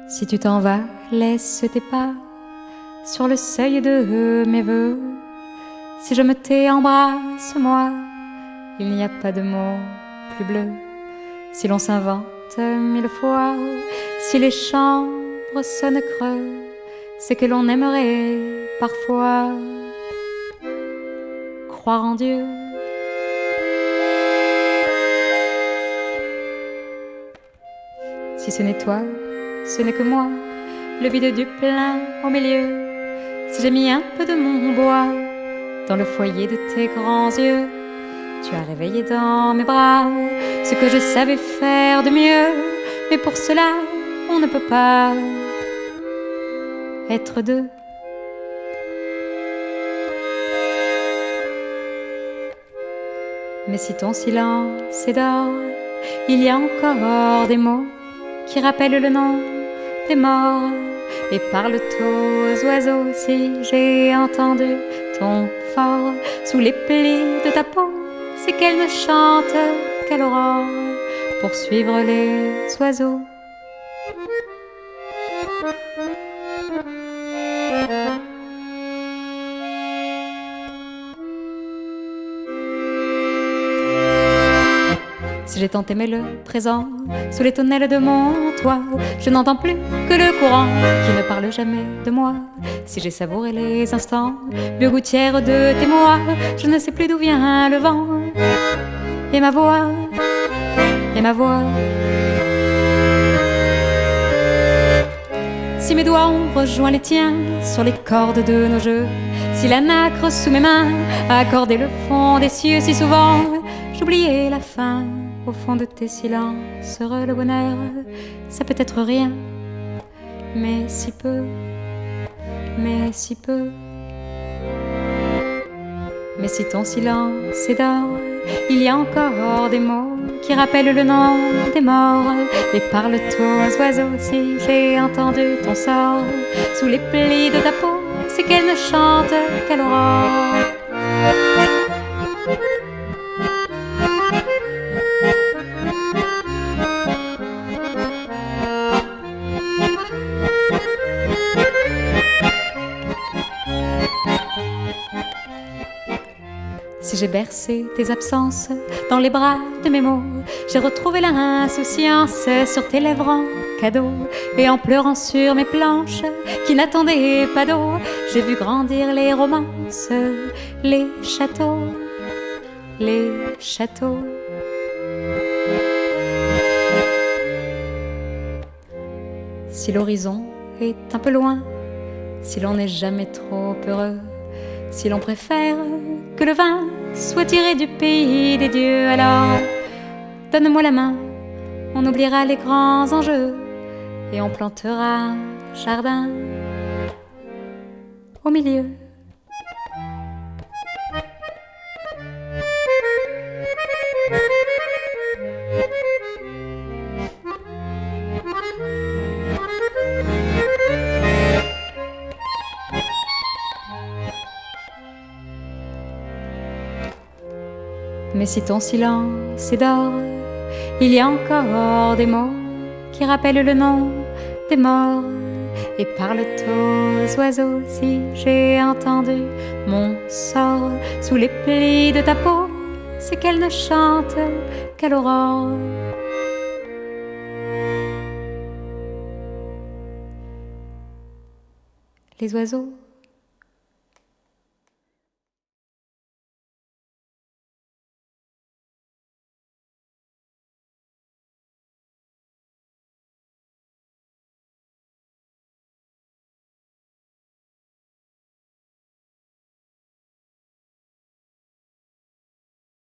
Si tu t'en vas, laisse tes pas sur le seuil de mes voeux. Si je me tais, embrasse-moi, il n'y a pas de mots plus bleus. Si l'on s'invente mille fois, si les chambres sonnent creux, c'est que l'on aimerait parfois croire en Dieu. Si ce n'est toi, ce n'est que moi, le vide du plein au milieu. Si j'ai mis un peu de mon bois dans le foyer de tes grands yeux, tu as réveillé dans mes bras ce que je savais faire de mieux. Mais pour cela, on ne peut pas être deux. Mais si ton silence est d'or, il y a encore des mots qui rappellent le nom des morts. Et parle aux oiseaux si j'ai entendu ton fort sous les plis de ta peau. C'est qu'elle ne chante qu'à l'aurore pour suivre les oiseaux. Si j'ai tant aimé le présent, sous les tonnelles de mon toit, je n'entends plus que le courant qui ne parle jamais de moi. Si j'ai savouré les instants, bu gouttière de tes mois, je ne sais plus d'où vient le vent. Et ma voix, et ma voix. Si mes doigts ont rejoint les tiens sur les cordes de nos jeux, si la nacre sous mes mains a accordé le fond des cieux, si souvent j'oubliais la fin au fond de tes silences heureux. Le bonheur, ça peut être rien, mais si peu, mais si peu. Mais si ton silence est d'or, il y a encore des mots qui rappellent le nom des morts. Et parle aux oiseaux si j'ai entendu ton sort sous les plis de ta peau, c'est qu'elle ne chante qu'à l'aurore. Si j'ai bercé tes absences dans les bras de mes mots, j'ai retrouvé l'insouciance sur tes lèvres en cadeau. Et en pleurant sur mes planches qui n'attendaient pas d'eau, j'ai vu grandir les romances, les châteaux, les châteaux. Si l'horizon est un peu loin, si l'on n'est jamais trop heureux, si l'on préfère que le vin soit tiré du pays des dieux, alors donne-moi la main, on oubliera les grands enjeux et on plantera un jardin au milieu. Mais si ton silence est d'or, il y a encore des mots qui rappellent le nom des morts. Et parle aux oiseaux si j'ai entendu mon sort sous les plis de ta peau, c'est qu'elle ne chante qu'à l'aurore. Les oiseaux